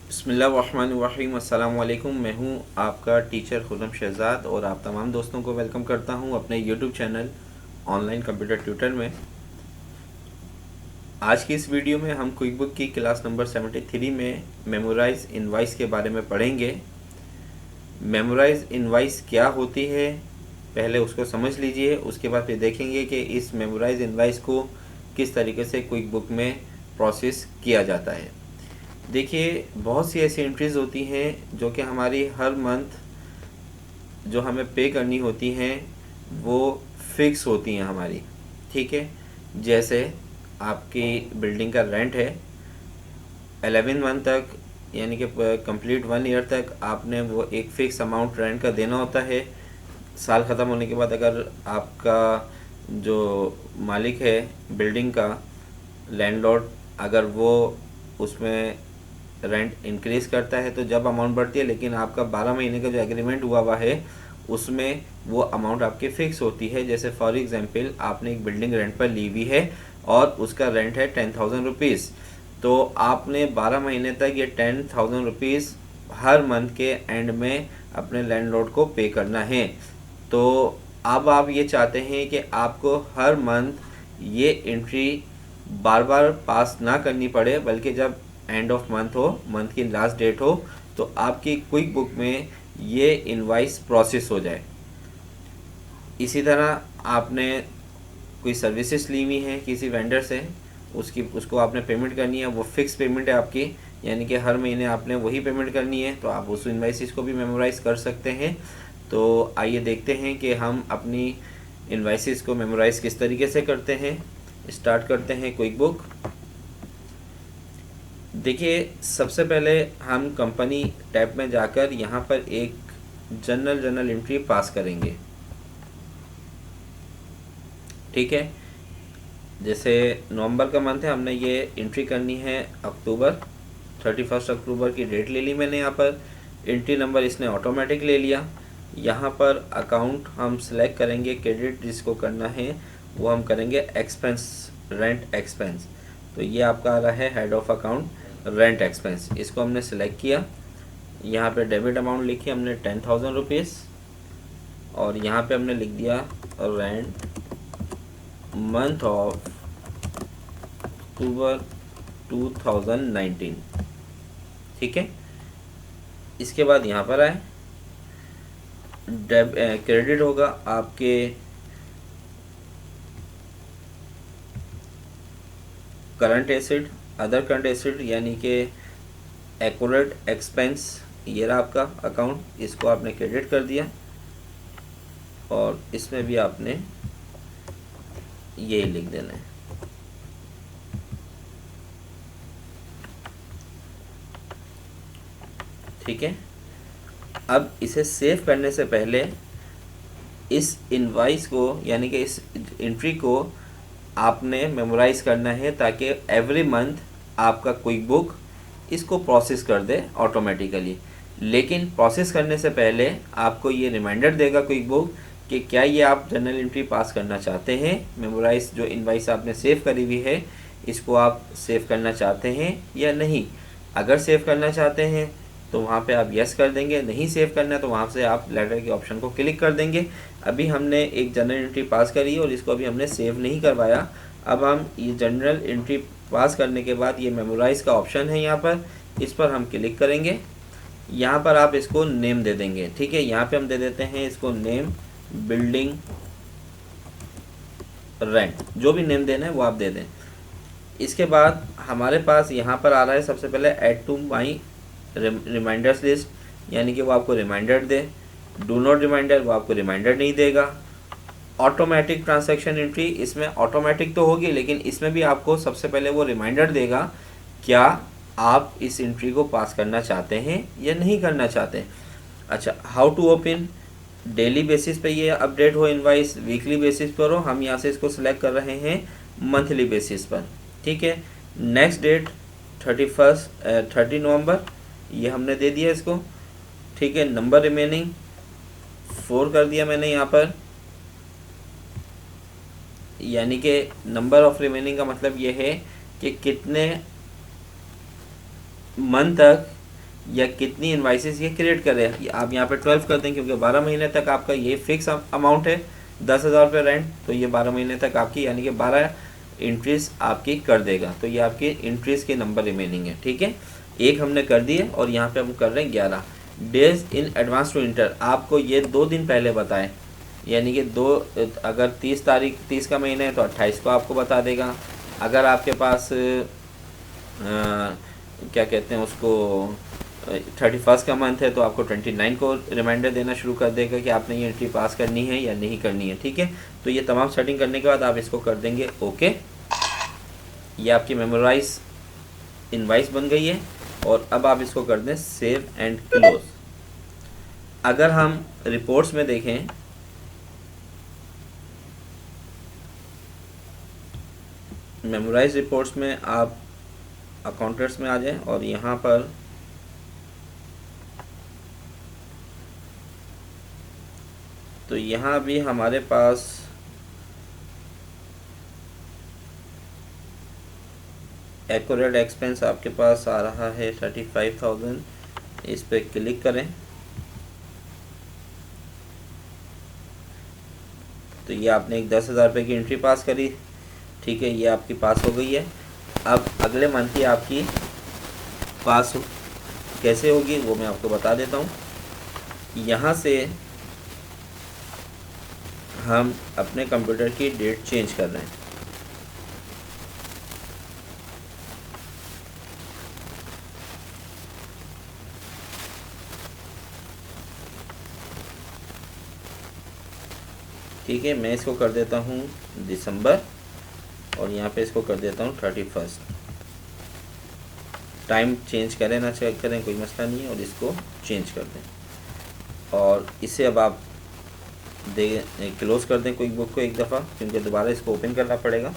बिस्मिल्लाहिर्रहमानिर्रहीम। अस्सलाम वालेकुम। मैं हूं आपका टीचर खुर्रम शहज़ाद और आप तमाम दोस्तों को वेलकम करता हूं अपने YouTube channel online computer tutor में। आज की इस वीडियो में हम क्विक बुक की क्लास नंबर 73 में मेमोराइज इनवाइस के बारे में पढ़ेंगे। मेमोराइज इनवाइस क्या होती है पहले उसको समझ लीजिए, उसके बाद फिर देखेंगे कि इस मेमोराइज इनवाइस को किस तरीके से क्विक बुक में प्रोसेस किया जाता है। देखिए, बहुत सी ऐसी एंट्रीज़ होती हैं जो कि हमारी हर मंथ जो हमें पे करनी होती हैं वो फिक्स होती हैं हमारी, ठीक है। जैसे आपकी बिल्डिंग का रेंट है, 11 मंथ तक यानी कि कंप्लीट 1 ईयर तक आपने वो एक फ़िक्स अमाउंट रेंट का देना होता है। साल ख़त्म होने के बाद अगर आपका जो मालिक है बिल्डिंग का, लैंडलॉर्ड, अगर वो उसमें रेंट इंक्रीज़ करता है तो जब अमाउंट बढ़ती है, लेकिन आपका 12 महीने का जो एग्रीमेंट हुआ है उसमें वो अमाउंट आपकी फ़िक्स होती है। जैसे फॉर एग्जांपल आपने एक बिल्डिंग रेंट पर ली हुई है और उसका रेंट है 10,000 रुपीज़, तो आपने 12 महीने तक ये 10,000 रुपीज़ हर मंथ के एंड में अपने लैंडलॉर्ड को पे करना है। तो अब आप ये चाहते हैं कि आपको हर मंथ ये एंट्री बार बार पास ना करनी पड़े, बल्कि जब एंड ऑफ मंथ हो, मंथ की लास्ट डेट हो, तो आपकी क्विक बुक में ये इनवाइस प्रोसेस हो जाए। इसी तरह आपने कोई सर्विसेज ली हुई हैं किसी वेंडर से, उसको आपने पेमेंट करनी है, वो फिक्स पेमेंट है आपकी, यानी कि हर महीने आपने वही पेमेंट करनी है, तो आप उस इनवाइसेस को भी मेमोराइज़ कर सकते हैं। तो आइए देखते हैं कि हम अपनी इनवाइसेस को मेमोराइज़ किस तरीके से करते हैं। स्टार्ट करते हैं क्विक बुक। देखिए, सबसे पहले हम कंपनी टैब में जाकर यहाँ पर एक जनरल एंट्री पास करेंगे, ठीक है। जैसे नवंबर का मंथ है, हमने ये एंट्री करनी है अक्टूबर, 31 अक्टूबर की डेट ले ली मैंने। यहाँ पर एंट्री नंबर इसने ऑटोमेटिक ले लिया। यहाँ पर अकाउंट हम सेलेक्ट करेंगे, क्रेडिट जिसको करना है वो हम करेंगे एक्सपेंस, रेंट एक्सपेंस। तो ये आपका आ रहा है head of account rent expense, इसको हमने सेलेक्ट किया। यहाँ पे डेबिट अमाउंट लिखी हमने 10,000 रुपीज़ और यहाँ पे हमने लिख दिया रेंट मंथ ऑफ अक्टूबर 2019, ठीक है। इसके बाद यहाँ पर आए, क्रेडिट होगा आपके current asset, other current asset, यानी कि एक्यूरेट एक्सपेंस, ये रहा आपका अकाउंट, इसको आपने क्रेडिट कर दिया और इसमें भी आपने ये लिख देना है, ठीक है। अब इसे सेव करने से पहले इस इनवाइस को यानी कि इस एंट्री को आपने मेमोराइज करना है, ताकि एवरी मंथ आपका क्विक बुक इसको प्रोसेस कर दे ऑटोमेटिकली। लेकिन प्रोसेस करने से पहले आपको ये रिमाइंडर देगा क्विक बुक कि क्या ये आप जनरल एंट्री पास करना चाहते हैं, मेमोराइज जो इनवाइस आपने सेव करी हुई है इसको आप सेव करना चाहते हैं या नहीं। अगर सेव करना चाहते हैं तो वहाँ पे आप यस कर देंगे, नहीं सेव करना है तो वहाँ से आप लेटर के ऑप्शन को क्लिक कर देंगे। अभी हमने एक जनरल एंट्री पास करी है और इसको अभी हमने सेव नहीं करवाया। अब हम ये जनरल एंट्री पास करने के बाद ये मेमोराइज का ऑप्शन है, यहाँ पर इस पर हम क्लिक करेंगे। यहाँ पर आप इसको नेम दे देंगे, ठीक है। यहाँ पे हम दे देते हैं इसको नेम बिल्डिंग रेंट, जो भी नेम देना है वो आप दे दें। इसके बाद हमारे पास यहाँ पर आ रहा है सबसे पहले add to my reminders list, यानी कि वो आपको रिमाइंडर दे। डू नॉट रिमाइंडर, वो आपको रिमाइंडर नहीं देगा। ऑटोमेटिक ट्रांजैक्शन एंट्री, इसमें ऑटोमेटिक तो होगी लेकिन इसमें भी आपको सबसे पहले वो रिमाइंडर देगा क्या आप इस एंट्री को पास करना चाहते हैं या नहीं करना चाहते। अच्छा, how to open, daily basis पे ये अपडेट हो इनवाइस, वीकली बेसिस पर हो, हम यहाँ से इसको सिलेक्ट कर रहे हैं मंथली बेसिस पर, ठीक है। नेक्स्ट डेट 30 नवंबर, ये हमने दे दिया इसको, ठीक है। नंबर रिमेनिंग 4 कर दिया मैंने यहाँ पर, यानी कि नंबर ऑफ रिमेनिंग का मतलब ये है कि कितने मंथ तक या कितनी इन्वाइसेस ये क्रिएट करे। आप यहाँ पे 12 कर दें क्योंकि 12 महीने तक आपका ये फिक्स अमाउंट है 10,000 रुपये रेंट, तो ये 12 महीने तक आपकी यानी कि 12 इंट्रीज आपकी कर देगा। तो ये आपकी इंट्रीज के नंबर रिमेनिंग है, ठीक है। एक हमने कर दिए और यहाँ पे हम कर रहे हैं 11 days in advance to enter. आपको ये 2 दिन पहले बताएं, यानी कि अगर 30 का महीना है तो 28 को आपको बता देगा। अगर आपके पास क्या कहते हैं उसको 31 का मंथ है तो आपको 29 को रिमाइंडर देना शुरू कर देगा कि आपने ये एंट्री पास करनी है या नहीं करनी है, ठीक है। तो ये तमाम सेटिंग करने के बाद आप इसको कर देंगे ओके। ये आपकी मेमोराइज इनवाइस बन गई है और अब आप इसको कर दें सेव एंड क्लोज। अगर हम रिपोर्ट्स में देखें, मेमोराइज रिपोर्ट्स में आप अकाउंटेंट्स में आ जाएं और यहाँ पर तो यहाँ भी हमारे पास एक्यूरेट एक्सपेंस आपके पास आ रहा है 35,000। इस पर क्लिक करें तो ये आपने एक 10,000 रुपये की एंट्री पास करी, ठीक है, ये आपकी पास हो गई है। अब अगले मंथ की आपकी पास कैसे होगी वो मैं आपको बता देता हूँ। यहाँ से हम अपने कंप्यूटर की डेट चेंज कर रहे हैं। ठीक है, मैं इसको कर देता हूँ दिसंबर और यहाँ पे इसको कर देता हूँ 31। टाइम चेंज करें ना चेक करें कोई मसला नहीं है, और इसको चेंज कर दें और इसे अब आप क्लोज कर दें क्विक बुक को एक दफ़ा, क्योंकि दोबारा इसको ओपन करना पड़ेगा।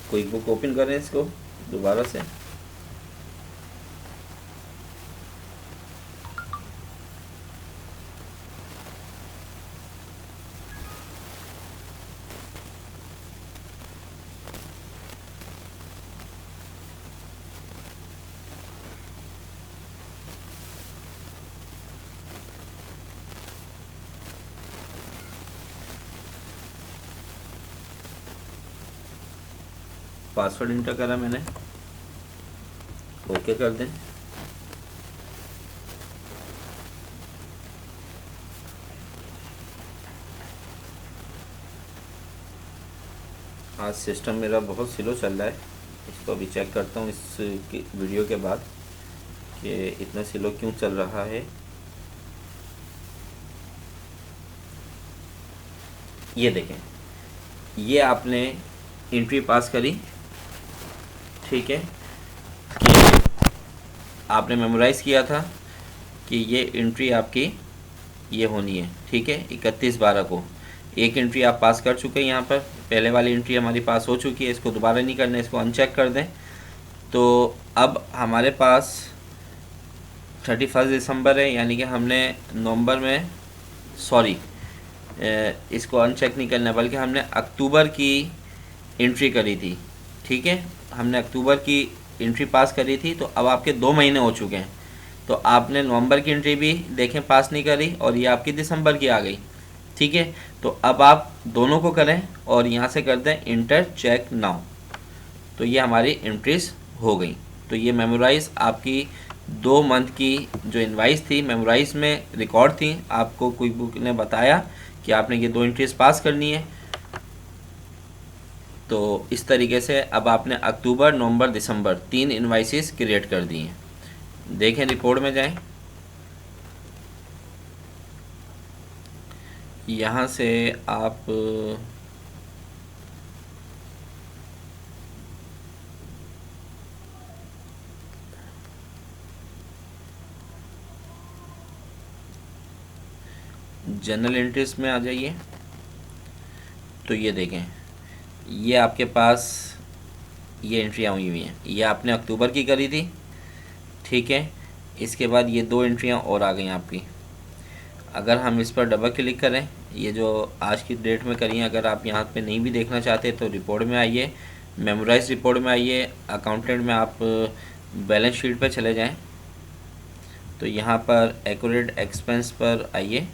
क्विक बुक ओपन करें इसको दोबारा से। पासवर्ड इंटर करा मैंने, ओके कर दें। आज सिस्टम मेरा बहुत स्लो चल रहा है, इसको अभी चेक करता हूँ इस वीडियो के बाद कि इतना स्लो क्यों चल रहा है। ये देखें, ये आपने एंट्री पास करी, ठीक है, कि आपने मेमोराइज़ किया था कि ये एंट्री आपकी ये होनी है, ठीक है, 31/12 को। एक एंट्री आप पास कर चुके हैं, यहाँ पर पहले वाली एंट्री हमारी पास हो चुकी है, इसको दोबारा नहीं करना, इसको अनचेक कर दें। तो अब हमारे पास 31 दिसंबर है, यानी कि हमने नवंबर में इसको अनचेक नहीं करना बल्कि हमने अक्टूबर की एंट्री करी थी, ठीक है, हमने अक्टूबर की एंट्री पास करी थी। तो अब आपके 2 महीने हो चुके हैं, तो आपने नवंबर की एंट्री भी देखें पास नहीं करी और ये आपकी दिसंबर की आ गई, ठीक है। तो अब आप दोनों को करें और यहाँ से कर दें इंटर चेक नाउ, तो ये हमारी एंट्रीज हो गई। तो ये मेमोराइज आपकी 2 मंथ की जो इनवाइस थी मेमोराइज में रिकॉर्ड थी, आपको क्विक बुक ने बताया कि आपने ये 2 एंट्रीज पास करनी है। तो इस तरीके से अब आपने अक्टूबर, नवंबर, दिसंबर 3 इनवाइसेस क्रिएट कर दी हैं। देखें रिपोर्ट में जाएं, यहाँ से आप जनरल एंट्रीज में आ जाइए। तो ये देखें, ये आपके पास ये एंट्रियाँ हुई हैं, ये आपने अक्टूबर की करी थी, ठीक है। इसके बाद ये 2 एंट्रियाँ और आ गई आपकी। अगर हम इस पर डबल क्लिक करें, ये जो आज की डेट में करी हैं, अगर आप यहाँ पे नहीं भी देखना चाहते तो रिपोर्ट में आइए, मेमोराइज रिपोर्ट में आइए, अकाउंटेंट में आप बैलेंस शीट पर चले जाएं, तो यहाँ पर एक्यूरेट एक्सपेंस पर आइए,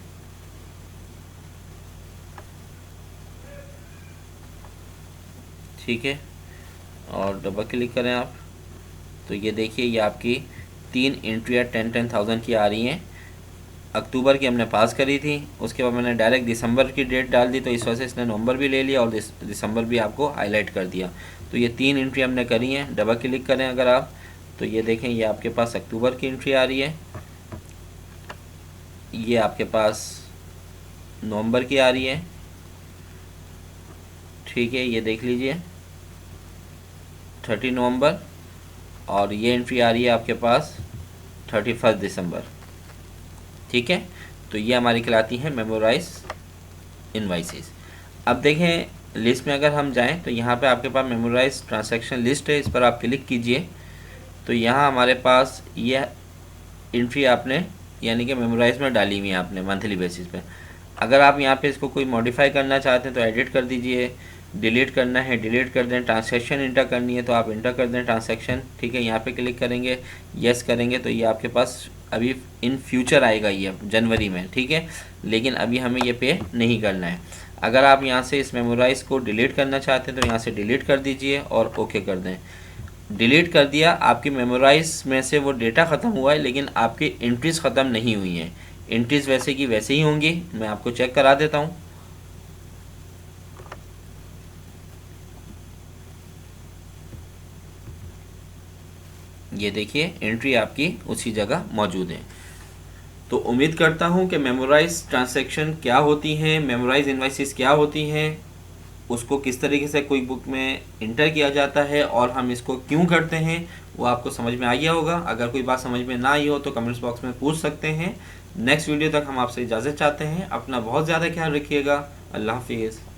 ठीक है, और डबल क्लिक करें आप, तो ये देखिए ये आपकी 3 एंट्रियाँ 10,000 की आ रही हैं। अक्टूबर की हमने पास करी थी, उसके बाद मैंने डायरेक्ट दिसंबर की डेट डाल दी, तो इस वजह से इसने नवंबर भी ले लिया और दिसंबर भी आपको हाईलाइट कर दिया। तो ये 3 एंट्री हमने करी हैं। डबल क्लिक करें अगर आप, तो ये देखें ये आपके पास अक्टूबर की एंट्री आ रही है, ये आपके पास नवंबर की आ रही है, ठीक है, ये देख लीजिए 30 नवंबर, और ये एंट्री आ रही है आपके पास 31 दिसंबर, ठीक है। तो ये हमारी कहलाती है मेमोराइज इनवाइसेस। अब देखें लिस्ट में अगर हम जाएं तो यहाँ पे आपके पास मेमोराइज ट्रांजैक्शन लिस्ट है, इस पर आप क्लिक कीजिए, तो यहाँ हमारे पास ये एंट्री आपने यानी कि मेमोराइज में डाली हुई है आपने मंथली बेसिस पे। अगर आप यहाँ पे इसको कोई मॉडिफाई करना चाहते हैं तो एडिट कर दीजिए, डिलीट करना है डिलीट कर दें, ट्रांसैक्शन इंटर करनी है तो आप इंटर कर दें ट्रांसैक्शन, ठीक है। यहाँ पे क्लिक करेंगे, यस करेंगे, तो ये आपके पास अभी इन फ्यूचर आएगा ये जनवरी में, ठीक है, लेकिन अभी हमें ये पे नहीं करना है। अगर आप यहाँ से इस मेमोराइज को डिलीट करना चाहते हैं तो यहाँ से डिलीट कर दीजिए और ओके कर दें। डिलीट कर दिया, आपकी मेमोराइज में से वो डेटा ख़त्म हुआ है, लेकिन आपकी एंट्रीज़ ख़त्म नहीं हुई हैं। एंट्रीज़ वैसे की वैसे ही होंगी, मैं आपको चेक करा देता हूँ। ये देखिए एंट्री आपकी उसी जगह मौजूद है। तो उम्मीद करता हूँ कि मेमोराइज ट्रांजैक्शन क्या होती हैं, मेमोराइज इनवाइसेस क्या होती हैं, उसको किस तरीके से क्विक बुक में इंटर किया जाता है और हम इसको क्यों करते हैं, वो आपको समझ में आ गया होगा। अगर कोई बात समझ में ना आई हो तो कमेंट्स बॉक्स में पूछ सकते हैं। नेक्स्ट वीडियो तक हम आपसे इजाज़त चाहते हैं। अपना बहुत ज़्यादा ख्याल रखिएगा। अल्लाह हाफिज़।